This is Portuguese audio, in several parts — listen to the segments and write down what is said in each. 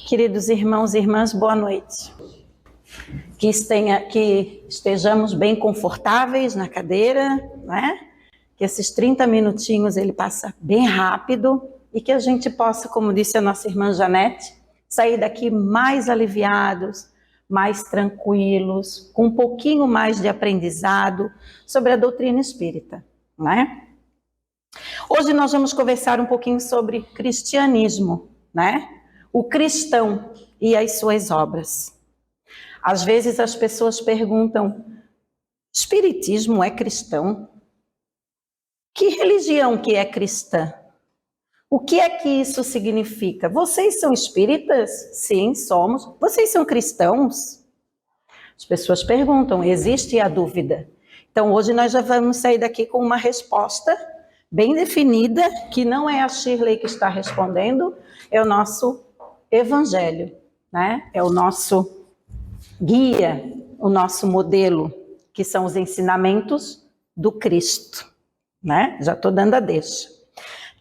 Queridos irmãos e irmãs, boa noite. Que estejamos bem confortáveis na cadeira, né? Que esses 30 minutinhos ele passa bem rápido e que a gente possa, como disse a nossa irmã Janete, sair daqui mais aliviados, mais tranquilos, com um pouquinho mais de aprendizado sobre a doutrina espírita, né? Hoje nós vamos conversar um pouquinho sobre cristianismo, né? O cristão e as suas obras. Às vezes as pessoas perguntam: espiritismo é cristão? Que religião que é cristã? O que é que isso significa? Vocês são espíritas? Sim, somos. Vocês são cristãos? As pessoas perguntam, existe a dúvida. Então hoje nós já vamos sair daqui com uma resposta bem definida, que não é a Shirley que está respondendo, é o nosso Evangelho, né? É o nosso guia, o nosso modelo, que são os ensinamentos do Cristo, né? Já estou dando a deixa.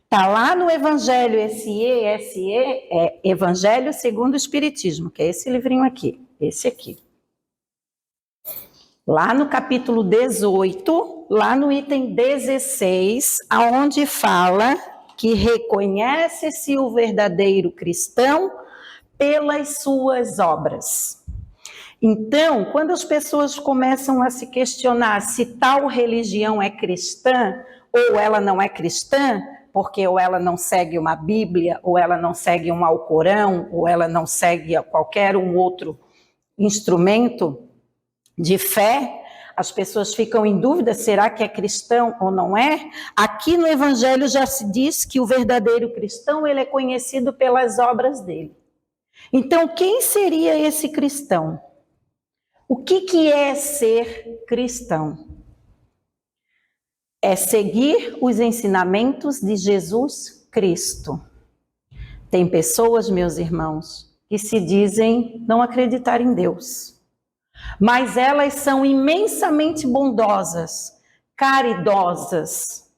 Está lá no Evangelho, esse é Evangelho segundo o Espiritismo, que é esse livrinho aqui, esse aqui. Lá no capítulo 18, lá no item 16, aonde fala que reconhece-se o verdadeiro cristão pelas suas obras. Então, quando as pessoas começam a se questionar se tal religião é cristã ou ela não é cristã, porque ou ela não segue uma Bíblia, ou ela não segue um Alcorão, ou ela não segue qualquer um outro instrumento de fé, as pessoas ficam em dúvida, será que é cristão ou não é? Aqui no Evangelho já se diz que o verdadeiro cristão, ele é conhecido pelas obras dele. Então, quem seria esse cristão? O que é ser cristão? É seguir os ensinamentos de Jesus Cristo. Tem pessoas, meus irmãos, que se dizem não acreditar em Deus. Mas elas são imensamente bondosas, caridosas.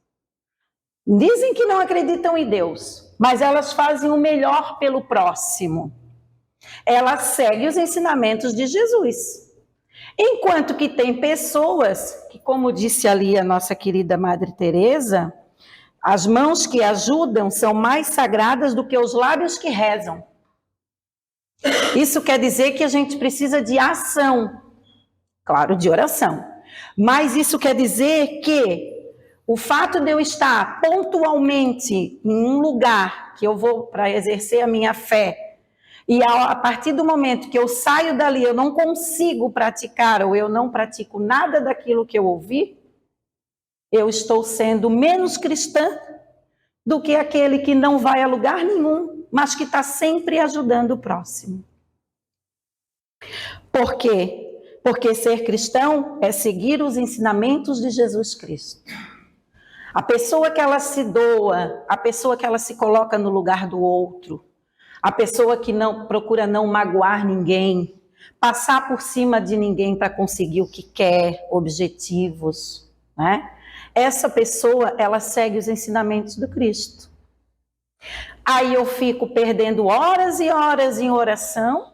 Dizem que não acreditam em Deus, mas elas fazem o melhor pelo próximo. Elas seguem os ensinamentos de Jesus. Enquanto que tem pessoas que, como disse ali a nossa querida Madre Teresa, as mãos que ajudam são mais sagradas do que os lábios que rezam. Isso quer dizer que a gente precisa de ação, claro, de oração. Mas isso quer dizer que o fato de eu estar pontualmente em um lugar que eu vou para exercer a minha fé, e a partir do momento que eu saio dali, eu não consigo praticar, ou eu não pratico nada daquilo que eu ouvi, eu estou sendo menos cristã do que aquele que não vai a lugar nenhum, mas que está sempre ajudando o próximo. Por quê? Porque ser cristão é seguir os ensinamentos de Jesus Cristo. A pessoa que ela se doa, a pessoa que ela se coloca no lugar do outro, a pessoa que não procura não magoar ninguém, passar por cima de ninguém para conseguir o que quer, objetivos, né? Essa pessoa, ela segue os ensinamentos do Cristo. Aí eu fico perdendo horas e horas em oração,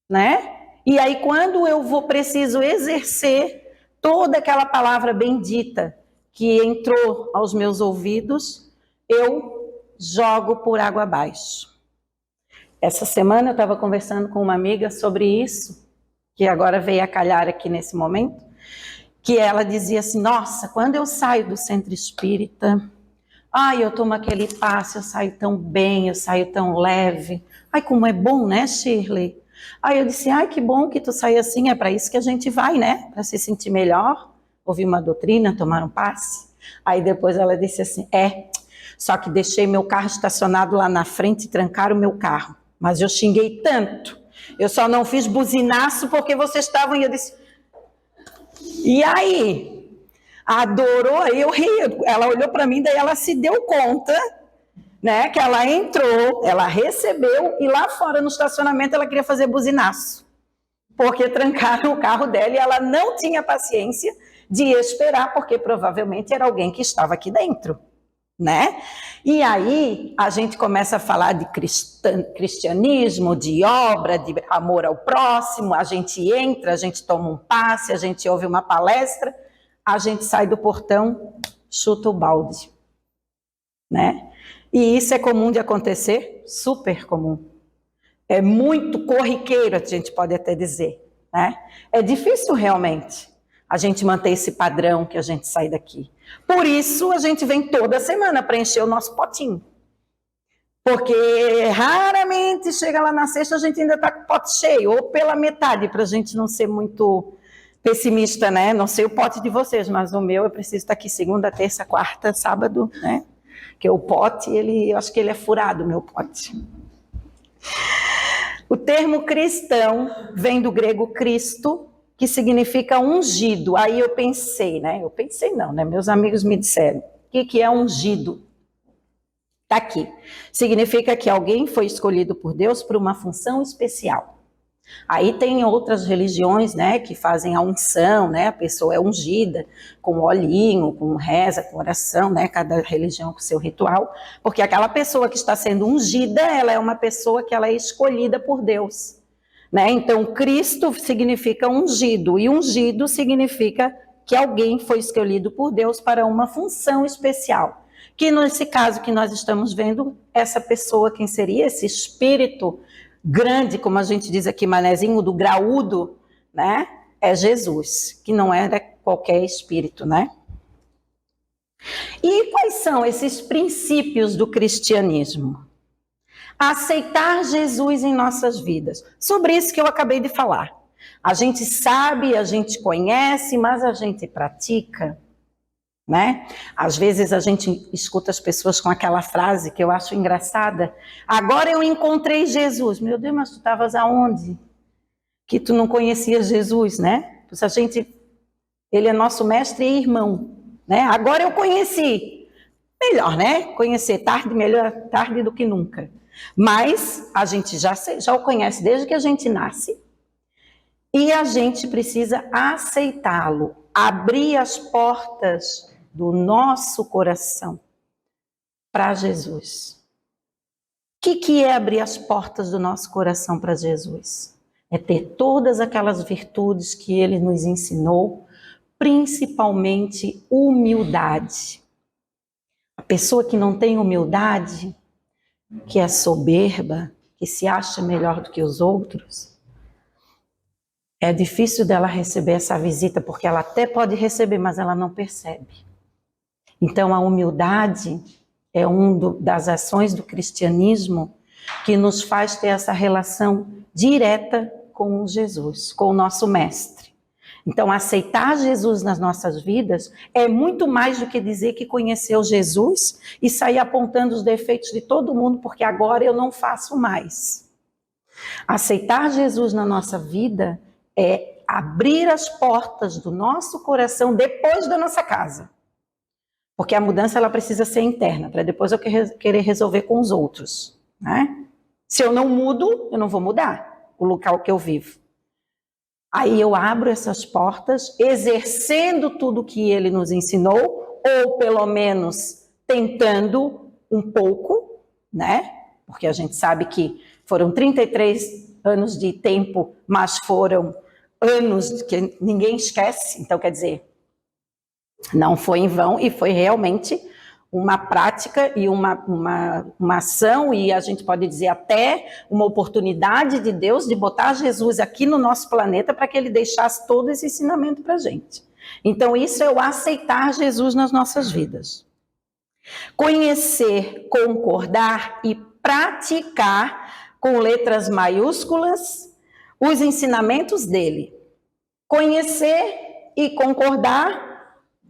né? E aí quando eu preciso exercer toda aquela palavra bendita que entrou aos meus ouvidos, eu jogo por água abaixo. Essa semana eu estava conversando com uma amiga sobre isso, que agora veio a calhar aqui nesse momento, que ela dizia assim, nossa, quando eu saio do centro espírita, eu tomo aquele passe, eu saio tão bem, eu saio tão leve. Ai, como é bom, né, Shirley? Aí eu disse, que bom que tu sai assim, é para isso que a gente vai, né? Para se sentir melhor, ouvir uma doutrina, tomar um passe. Aí depois ela disse assim, só que deixei meu carro estacionado lá na frente e trancaram o meu carro. Mas eu xinguei tanto, eu só não fiz buzinaço porque vocês estavam, e eu disse, e aí? Adorou, aí eu ri, ela olhou para mim, daí ela se deu conta, né, que ela entrou, ela recebeu, e lá fora no estacionamento ela queria fazer buzinaço, porque trancaram o carro dela e ela não tinha paciência de esperar, porque provavelmente era alguém que estava aqui dentro. né? E aí a gente começa a falar de cristianismo, de obra, de amor ao próximo, a gente entra, a gente toma um passe, a gente ouve uma palestra, a gente sai do portão, chuta o balde, né? E isso é comum de acontecer? Super comum. É muito corriqueiro, a gente pode até dizer, né? É difícil realmente a gente manter esse padrão que a gente sai daqui. Por isso, a gente vem toda semana para encher o nosso potinho. Porque raramente chega lá na sexta, a gente ainda está com o pote cheio, ou pela metade, para a gente não ser muito pessimista, né? Não sei o pote de vocês, mas o meu eu preciso estar aqui segunda, terça, quarta, sábado, né? Porque o pote, eu acho que ele é furado, o meu pote. O termo cristão vem do grego Cristo, que significa ungido. Aí eu pensei, né? Eu pensei não, né? Meus amigos me disseram. O que é ungido? Está aqui. Significa que alguém foi escolhido por Deus para uma função especial. Aí tem outras religiões, né, que fazem a unção, né, a pessoa é ungida com olhinho, com reza, com oração, né, cada religião com seu ritual, porque aquela pessoa que está sendo ungida, ela é uma pessoa que ela é escolhida por Deus, né, então Cristo significa ungido, e ungido significa que alguém foi escolhido por Deus para uma função especial, que nesse caso que nós estamos vendo, essa pessoa, quem seria esse espírito grande, como a gente diz aqui, manezinho do graúdo, né? É Jesus, que não era qualquer espírito, né? E quais são esses princípios do cristianismo? Aceitar Jesus em nossas vidas. Sobre isso que eu acabei de falar. A gente sabe, a gente conhece, mas a gente pratica, né? Às vezes a gente escuta as pessoas com aquela frase que eu acho engraçada. Agora eu encontrei Jesus. Meu Deus, mas tu estavas aonde? Que tu não conhecias Jesus, né? Ele é nosso mestre e irmão, né? Agora eu conheci. Melhor, né? Conhecer tarde, melhor tarde do que nunca. Mas a gente já o conhece desde que a gente nasce. E a gente precisa aceitá-lo, abrir as portas do nosso coração para Jesus. O que é abrir as portas do nosso coração para Jesus? É ter todas aquelas virtudes que ele nos ensinou, principalmente humildade. A pessoa que não tem humildade, que é soberba, que se acha melhor do que os outros, é difícil dela receber essa visita, porque ela até pode receber, mas ela não percebe. Então, a humildade é das ações do cristianismo que nos faz ter essa relação direta com Jesus, com o nosso mestre. Então, aceitar Jesus nas nossas vidas é muito mais do que dizer que conheceu Jesus e sair apontando os defeitos de todo mundo, porque agora eu não faço mais. Aceitar Jesus na nossa vida é abrir as portas do nosso coração depois da nossa casa. Porque a mudança ela precisa ser interna, para depois eu querer resolver com os outros, né? Se eu não mudo, eu não vou mudar o local que eu vivo. Aí eu abro essas portas, exercendo tudo que ele nos ensinou, ou pelo menos tentando um pouco, né? Porque a gente sabe que foram 33 anos de tempo, mas foram anos que ninguém esquece, então quer dizer, não foi em vão e foi realmente uma prática e uma ação, e a gente pode dizer até uma oportunidade de Deus de botar Jesus aqui no nosso planeta para que ele deixasse todo esse ensinamento para a gente. Então isso é o aceitar Jesus nas nossas vidas. Conhecer, concordar e praticar com letras maiúsculas os ensinamentos dele. Conhecer e concordar.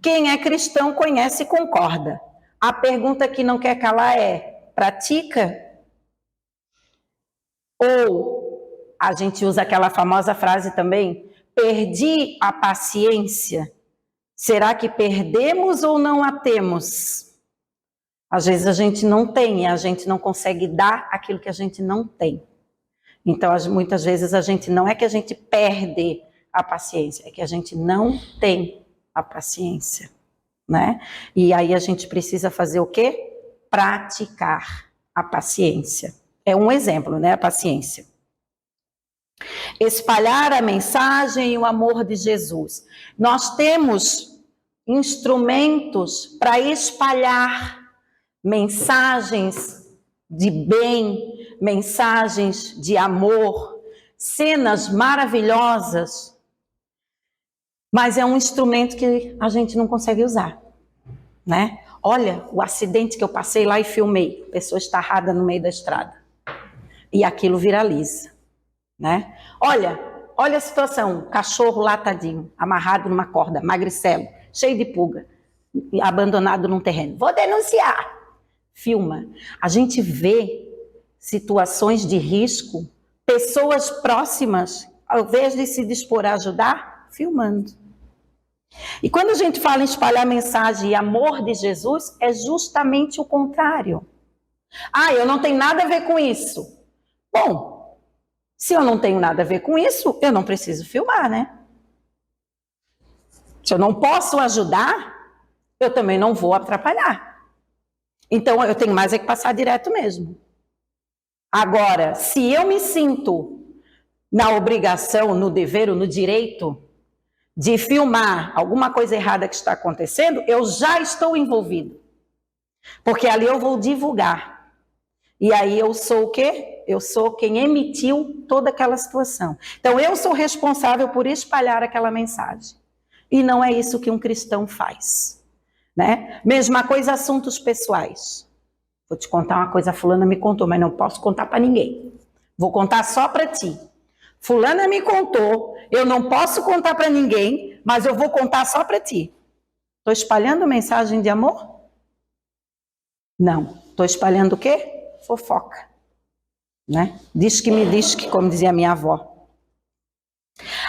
Quem é cristão conhece e concorda. A pergunta que não quer calar é: pratica? Ou a gente usa aquela famosa frase também: perdi a paciência. Será que perdemos ou não a temos? Às vezes a gente não tem, a gente não consegue dar aquilo que a gente não tem. Então, muitas vezes a gente não é que a gente perde a paciência, é que a gente não tem a paciência, né? E aí a gente precisa fazer o quê? Praticar a paciência. É um exemplo, né? A paciência. Espalhar a mensagem e o amor de Jesus. Nós temos instrumentos para espalhar mensagens de bem, mensagens de amor, cenas maravilhosas, mas é um instrumento que a gente não consegue usar, né? Olha o acidente que eu passei lá e filmei, pessoa estarrada no meio da estrada, e aquilo viraliza, né? Olha a situação, cachorro lá tadinho, amarrado numa corda, magricelo, cheio de pulga, abandonado num terreno. Vou denunciar. Filma. A gente vê situações de risco, pessoas próximas, ao invés de se dispor a ajudar, filmando. E quando a gente fala em espalhar mensagem e amor de Jesus, é justamente o contrário. Ah, eu não tenho nada a ver com isso. Bom, se eu não tenho nada a ver com isso, eu não preciso filmar, né? Se eu não posso ajudar, eu também não vou atrapalhar. Então, eu tenho mais é que passar direto mesmo. Agora, se eu me sinto na obrigação, no dever ou no direito de filmar alguma coisa errada que está acontecendo, eu já estou envolvido. Porque ali eu vou divulgar. E aí eu sou o quê? Eu sou quem emitiu toda aquela situação. Então, eu sou responsável por espalhar aquela mensagem. E não é isso que um cristão faz, né? Mesma coisa, assuntos pessoais. Vou te contar uma coisa, a fulana me contou, mas não posso contar para ninguém. Vou contar só para ti. Fulana me contou, eu não posso contar para ninguém, mas eu vou contar só para ti. Estou espalhando mensagem de amor? Não. Estou espalhando o quê? Fofoca, né? Diz que me diz que, como dizia minha avó.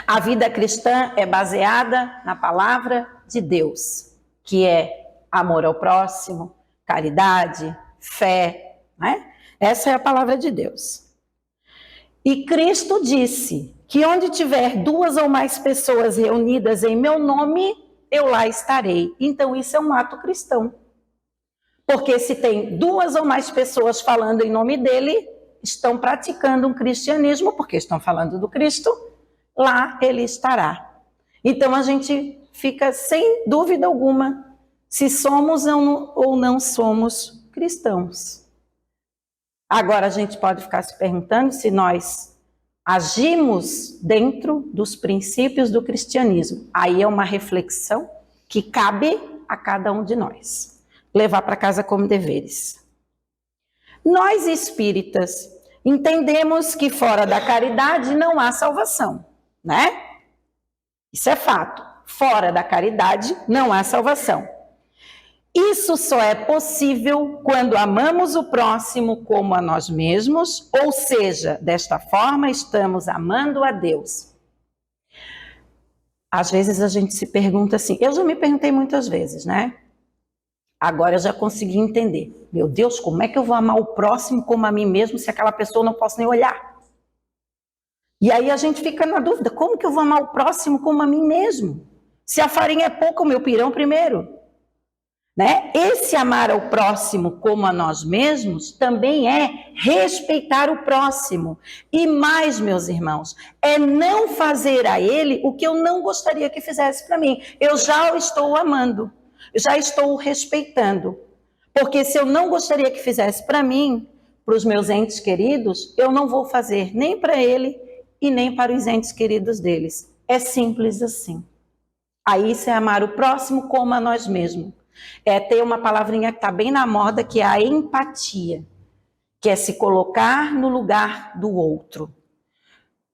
A vida cristã é baseada na palavra de Deus, que é amor ao próximo, caridade, fé, né? Essa é a palavra de Deus. E Cristo disse que onde tiver 2 ou mais pessoas reunidas em meu nome, eu lá estarei. Então isso é um ato cristão. Porque se tem 2 ou mais pessoas falando em nome dele, estão praticando um cristianismo, porque estão falando do Cristo, lá ele estará. Então a gente fica sem dúvida alguma se somos ou não somos cristãos. Agora a gente pode ficar se perguntando se nós agimos dentro dos princípios do cristianismo. Aí é uma reflexão que cabe a cada um de nós. Levar para casa como deveres. Nós espíritas entendemos que fora da caridade não há salvação, né? Isso é fato. Fora da caridade não há salvação. Isso só é possível quando amamos o próximo como a nós mesmos, ou seja, desta forma estamos amando a Deus. Às vezes a gente se pergunta assim, eu já me perguntei muitas vezes, né? Agora eu já consegui entender. Meu Deus, como é que eu vou amar o próximo como a mim mesmo se aquela pessoa eu não posso nem olhar? E aí a gente fica na dúvida, como que eu vou amar o próximo como a mim mesmo? Se a farinha é pouca, o meu pirão primeiro. Né? Esse amar ao próximo como a nós mesmos também é respeitar o próximo. E mais, meus irmãos, é não fazer a ele o que eu não gostaria que fizesse para mim. Eu já o estou amando, já estou o respeitando. Porque se eu não gostaria que fizesse para mim, para os meus entes queridos, eu não vou fazer nem para ele e nem para os entes queridos deles. É simples assim. Aí isso é amar o próximo como a nós mesmos. É ter uma palavrinha que está bem na moda, que é a empatia, que é se colocar no lugar do outro.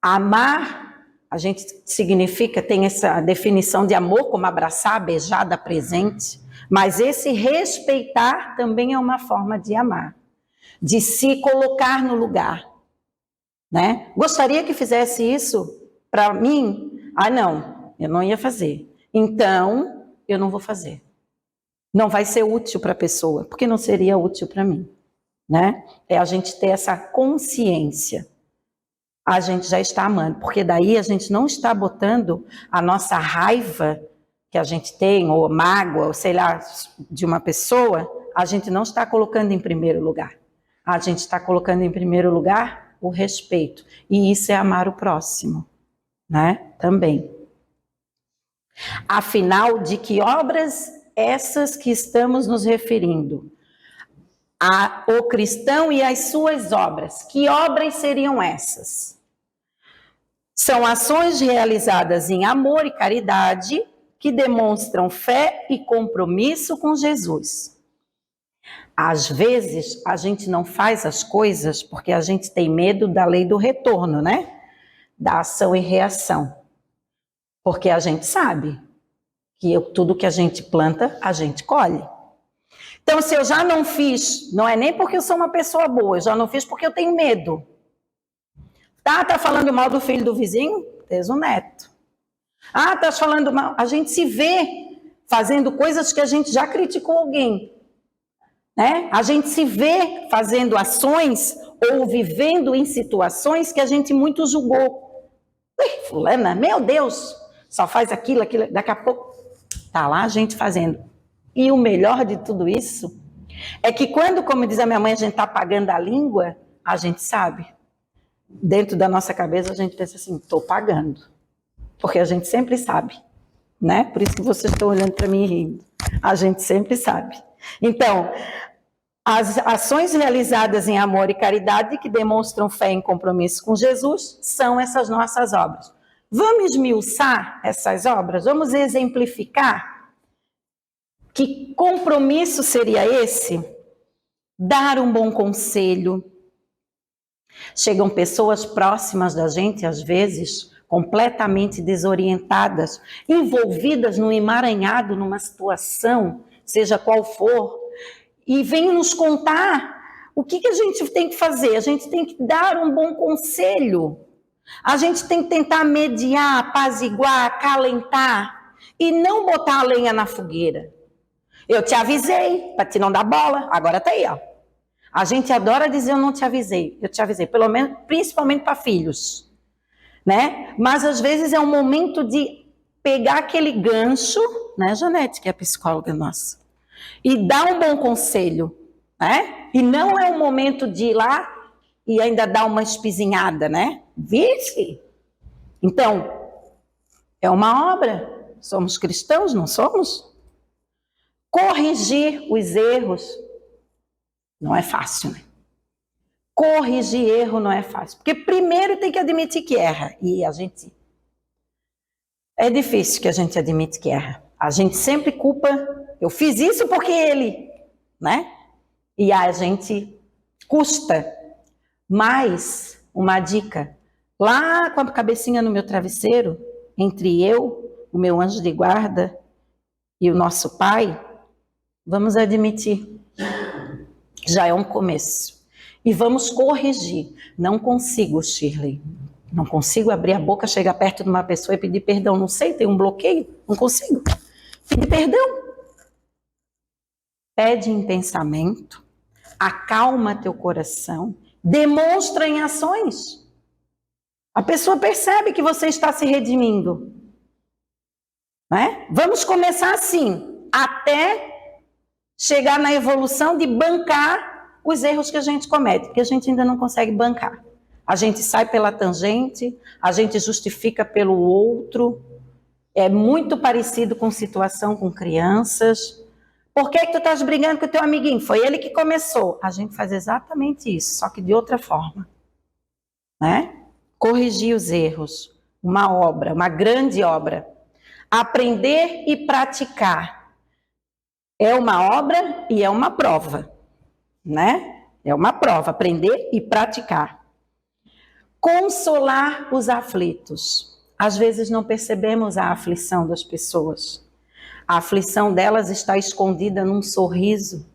Amar, a gente significa, tem essa definição de amor como abraçar, beijar, dar presente, mas esse respeitar também é uma forma de amar, de se colocar no lugar, né? Gostaria que fizesse isso para mim? Ah, não, eu não ia fazer. Então, eu não vou fazer. Não vai ser útil para a pessoa, porque não seria útil para mim, né? É a gente ter essa consciência. A gente já está amando, porque daí a gente não está botando a nossa raiva, que a gente tem, ou mágoa, ou sei lá, de uma pessoa, a gente não está colocando em primeiro lugar. A gente está colocando em primeiro lugar o respeito. E isso é amar o próximo, né? Também. Afinal, de que obras essas que estamos nos referindo? O cristão e as suas obras. Que obras seriam essas? São ações realizadas em amor e caridade que demonstram fé e compromisso com Jesus. Às vezes, a gente não faz as coisas porque a gente tem medo da lei do retorno, né? Da ação e reação. Porque a gente sabe que tudo que a gente planta, a gente colhe. Então, se eu já não fiz, não é nem porque eu sou uma pessoa boa, eu já não fiz porque eu tenho medo. Tá falando mal do filho do vizinho? Tens um neto. Tá falando mal. A gente se vê fazendo coisas que a gente já criticou alguém. Né? A gente se vê fazendo ações ou vivendo em situações que a gente muito julgou. Fulana, meu Deus, só faz aquilo, daqui a pouco tá lá a gente fazendo. E o melhor de tudo isso é que quando, como diz a minha mãe, a gente está apagando a língua, a gente sabe. Dentro da nossa cabeça a gente pensa assim, estou pagando. Porque a gente sempre sabe, né? Por isso que vocês estão olhando para mim e rindo. A gente sempre sabe. Então, as ações realizadas em amor e caridade que demonstram fé em compromisso com Jesus são essas nossas obras. Vamos esmiuçar essas obras? Vamos exemplificar? Que compromisso seria esse? Dar um bom conselho. Chegam pessoas próximas da gente, às vezes, completamente desorientadas, envolvidas num emaranhado, numa situação, seja qual for, e vêm nos contar o que a gente tem que fazer. A gente tem que dar um bom conselho. A gente tem que tentar mediar, apaziguar, acalentar, e não botar a lenha na fogueira. Eu te avisei, para te não dar bola, agora tá aí, ó. A gente adora dizer eu não te avisei, eu te avisei, pelo menos, principalmente para filhos, né? Mas às vezes é um momento de pegar aquele gancho, né, Janete, que é a psicóloga nossa, e dar um bom conselho, né? E não é um momento de ir lá e ainda dar uma espizinhada, né? Vixe! Então, é uma obra, somos cristãos, não somos? Corrigir os erros não é fácil, né? Corrigir erro não é fácil. Porque primeiro tem que admitir que erra. E a gente... É difícil que a gente admite que erra. A gente sempre culpa... Eu fiz isso porque ele... né? E a gente custa. Mas, uma dica. Lá com a cabecinha no meu travesseiro, entre eu, o meu anjo de guarda e o nosso pai... Vamos admitir, já é um começo. E vamos corrigir. Não consigo, Shirley. Não consigo abrir a boca, chegar perto de uma pessoa e pedir perdão. Não sei, tem um bloqueio. Não consigo. Pedir perdão. Pede em pensamento, acalma teu coração, demonstra em ações. A pessoa percebe que você está se redimindo. Né? Vamos começar assim, até chegar na evolução de bancar os erros que a gente comete, porque a gente ainda não consegue bancar. A gente sai pela tangente, a gente justifica pelo outro, é muito parecido com situação com crianças. Por que tu estás brigando com o teu amiguinho? Foi ele que começou. A gente faz exatamente isso, só que de outra forma. Né? Corrigir os erros, uma obra, uma grande obra. Aprender e praticar. É uma obra e é uma prova, né? É uma prova, aprender e praticar. Consolar os aflitos. Às vezes não percebemos a aflição das pessoas. A aflição delas está escondida num sorriso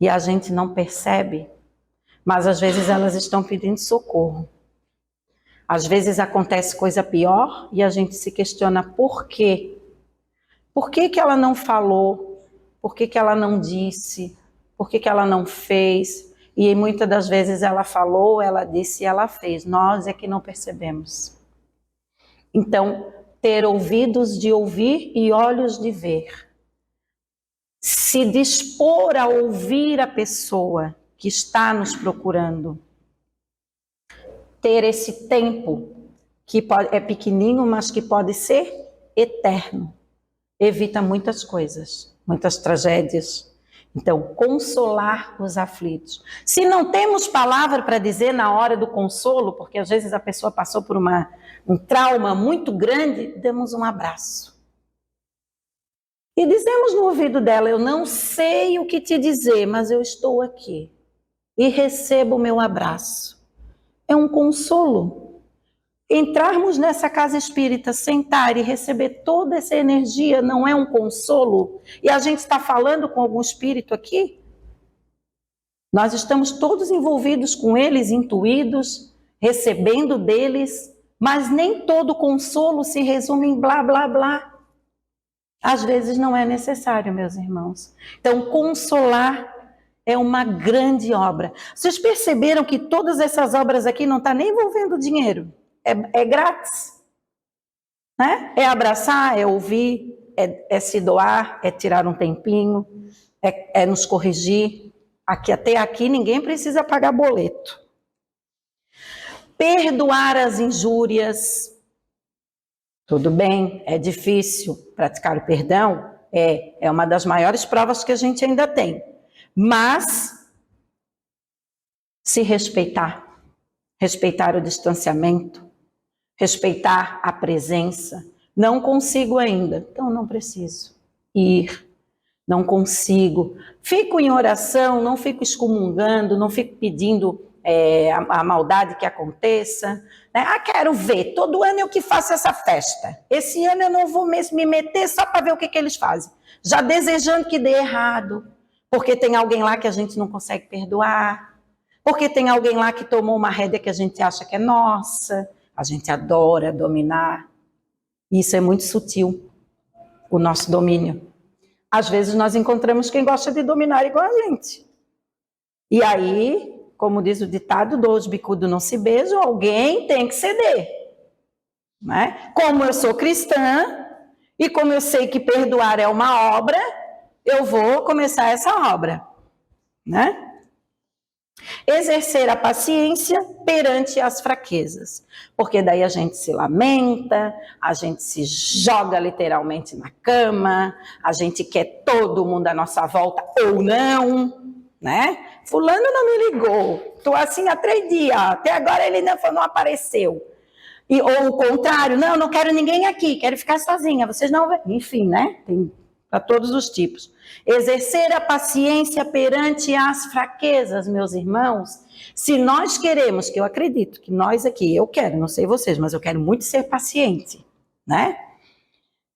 e a gente não percebe, mas às vezes elas estão pedindo socorro. Às vezes acontece coisa pior e a gente se questiona por quê? Por que que ela não falou? Por que que ela não disse? Por que que ela não fez? E muitas das vezes ela falou, ela disse e ela fez. Nós é que não percebemos. Então, ter ouvidos de ouvir e olhos de ver. Se dispor a ouvir a pessoa que está nos procurando. Ter esse tempo que é pequenininho, mas que pode ser eterno. Evita muitas coisas, muitas tragédias. Então, consolar os aflitos. Se não temos palavra para dizer na hora do consolo, porque às vezes a pessoa passou por um trauma muito grande, demos um abraço. E dizemos no ouvido dela, eu não sei o que te dizer, mas eu estou aqui. E recebo o meu abraço. É um consolo. Entrarmos nessa casa espírita, sentar e receber toda essa energia não é um consolo? E a gente está falando com algum espírito aqui? Nós estamos todos envolvidos com eles, intuídos, recebendo deles, mas nem todo consolo se resume em blá, blá, blá. Às vezes não é necessário, meus irmãos. Então, consolar é uma grande obra. Vocês perceberam que todas essas obras aqui não estão nem envolvendo dinheiro? É grátis. Né? É abraçar, é ouvir, é se doar, é tirar um tempinho, é nos corrigir. Até aqui ninguém precisa pagar boleto. Perdoar as injúrias. Tudo bem, é difícil praticar o perdão. É uma das maiores provas que a gente ainda tem. Mas se respeitar. Respeitar o distanciamento. Respeitar a presença. Não consigo ainda, então não preciso ir. Não consigo. Fico em oração, não fico excomungando, não fico pedindo a maldade que aconteça. Né? Quero ver, todo ano eu que faço essa festa. Esse ano eu não vou mesmo me meter só para ver o que eles fazem. Já desejando que dê errado, porque tem alguém lá que a gente não consegue perdoar, porque tem alguém lá que tomou uma rédea que a gente acha que é nossa. A gente adora dominar. Isso é muito sutil, o nosso domínio. Às vezes nós encontramos quem gosta de dominar igual a gente. E aí, como diz o ditado, dois bicudos não se beijam, alguém tem que ceder. Né? Como eu sou cristã, e como eu sei que perdoar é uma obra, eu vou começar essa obra. Né? Exercer a paciência perante as fraquezas, porque daí a gente se lamenta, a gente se joga literalmente na cama, a gente quer todo mundo à nossa volta ou não, né? Fulano não me ligou, estou assim há 3 dias, até agora ele não apareceu. Ou o contrário, não quero ninguém aqui, quero ficar sozinha, vocês não... Enfim, né? Tem para todos os tipos. Exercer a paciência perante as fraquezas, meus irmãos. Se nós queremos, que eu acredito que nós aqui, eu quero, não sei vocês, mas eu quero muito ser paciente, né?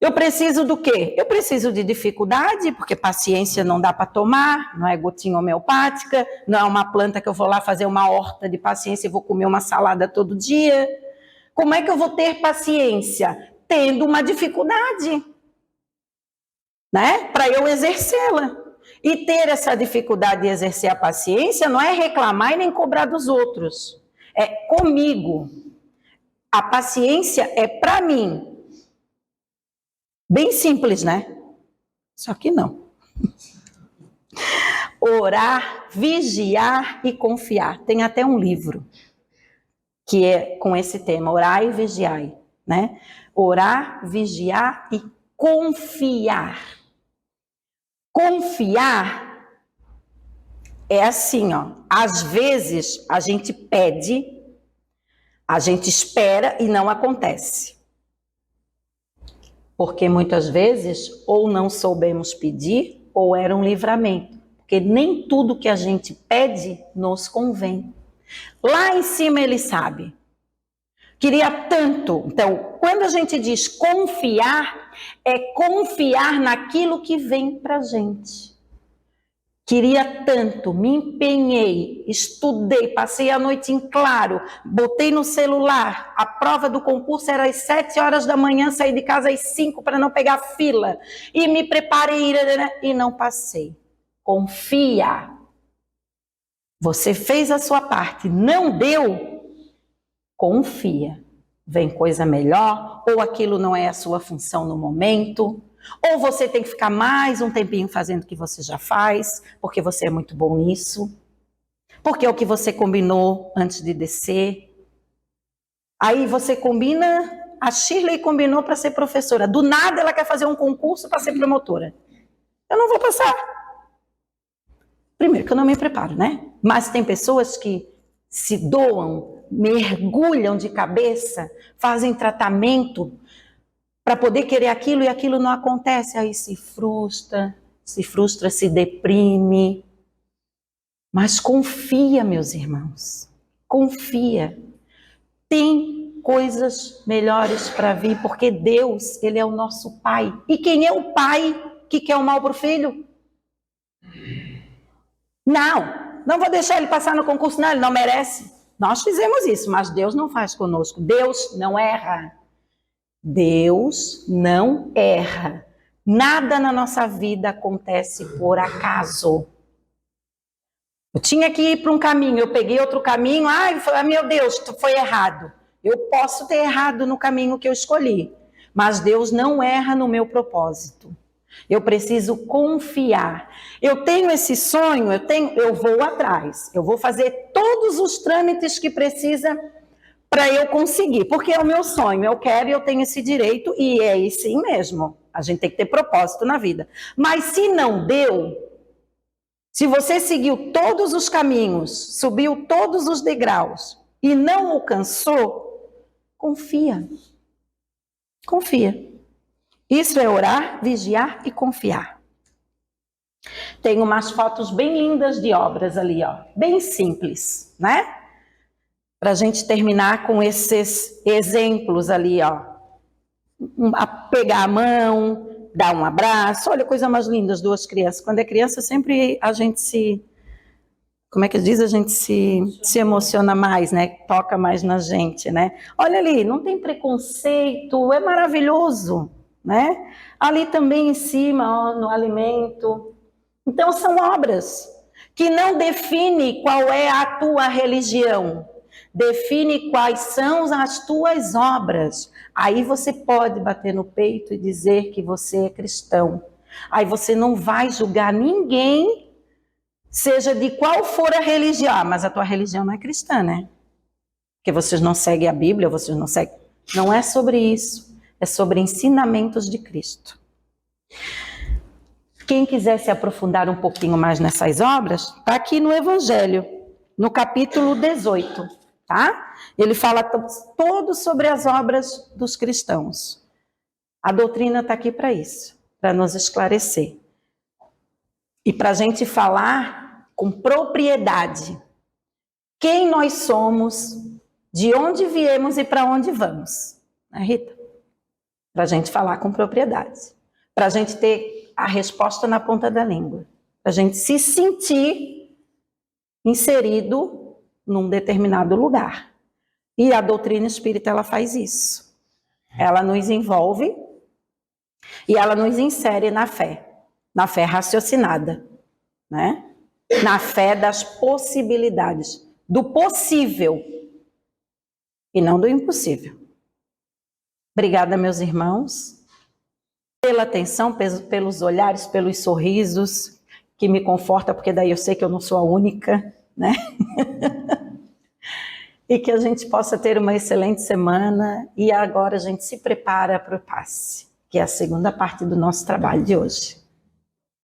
Eu preciso do quê? Eu preciso de dificuldade, porque paciência não dá para tomar, não é gotinha homeopática, não é uma planta que eu vou lá fazer uma horta de paciência e vou comer uma salada todo dia. Como é que eu vou ter paciência? Tendo uma dificuldade. Né? Para eu exercê-la. E ter essa dificuldade de exercer a paciência não é reclamar e nem cobrar dos outros. É comigo. A paciência é para mim. Bem simples, né? Só que não. Orar, vigiar e confiar. Tem até um livro que é com esse tema, orar e vigiar, né? Orar, vigiar e confiar. Confiar é assim, ó. Às vezes a gente pede, a gente espera e não acontece. Porque muitas vezes ou não soubemos pedir ou era um livramento. Porque nem tudo que a gente pede nos convém. Lá em cima ele sabe. Queria tanto. Então, quando a gente diz confiar, é confiar naquilo que vem para a gente. Queria tanto, me empenhei, estudei, passei a noite em claro, botei no celular, a prova do concurso era às 7 horas da manhã, saí de casa às 5 para não pegar fila, e me preparei e não passei. Confia. Você fez a sua parte, não deu? Confia. vem coisa melhor, ou aquilo não é a sua função no momento, ou você tem que ficar mais um tempinho fazendo o que você já faz, porque você é muito bom nisso, porque é o que você combinou antes de descer. Aí você combina, a Shirley combinou para ser professora, do nada ela quer fazer um concurso para ser promotora. Eu não vou passar. Primeiro que eu não me preparo, né? Mas tem pessoas que se doam, mergulham de cabeça, fazem tratamento para poder querer aquilo e aquilo não acontece. Aí se frustra, se deprime. Mas confia, meus irmãos, confia. Tem coisas melhores para vir, porque Deus, Ele é o nosso Pai. E quem é o pai que quer o mal para o filho? Não vou deixar ele passar no concurso, não, ele não merece. Nós fizemos isso, mas Deus não faz conosco. Deus não erra. Deus não erra. Nada na nossa vida acontece por acaso. Eu tinha que ir para um caminho, eu peguei outro caminho, meu Deus, foi errado. Eu posso ter errado no caminho que eu escolhi, mas Deus não erra no meu propósito. Eu preciso confiar. Eu tenho esse sonho, eu vou atrás. Eu vou fazer todos os trâmites que precisa para eu conseguir, porque é o meu sonho, eu quero e eu tenho esse direito, e é assim mesmo. A gente tem que ter propósito na vida. Mas se não deu, se você seguiu todos os caminhos, subiu todos os degraus e não alcançou, confia. Confia. Isso é orar, vigiar e confiar. Tem umas fotos bem lindas de obras ali, ó, bem simples, né? Para a gente terminar com esses exemplos ali, ó. Pegar a mão, dar um abraço, olha, coisa mais linda, as duas crianças. Quando é criança, sempre a gente como é que diz? A gente se emociona mais, né? Toca mais na gente, né? Olha ali, não tem preconceito, é maravilhoso, né? Ali também em cima, ó, no alimento. Então são obras que não definem qual é a tua religião, define quais são as tuas obras. Aí você pode bater no peito e dizer que você é cristão. Aí você não vai julgar ninguém, seja de qual for a religião. Ah, mas a tua religião não é cristã, né? Porque vocês não seguem a Bíblia, vocês não seguem. Não é sobre isso. É sobre ensinamentos de Cristo. Quem quiser se aprofundar um pouquinho mais nessas obras, está aqui no Evangelho, no capítulo 18, tá? Ele fala todo sobre as obras dos cristãos. A doutrina está aqui para isso, para nos esclarecer. E para a gente falar com propriedade quem nós somos, de onde viemos e para onde vamos. Né, Rita? Para a gente falar com propriedade. Para a gente ter a resposta na ponta da língua. Para a gente se sentir inserido num determinado lugar. E a doutrina espírita, ela faz isso. Ela nos envolve e ela nos insere na fé raciocinada, né? Na fé das possibilidades, do possível e não do impossível. Obrigada, meus irmãos, pela atenção, pelos olhares, pelos sorrisos, que me conforta, porque daí eu sei que eu não sou a única, né? E que a gente possa ter uma excelente semana, e agora a gente se prepara para o passe, que é a segunda parte do nosso trabalho de hoje.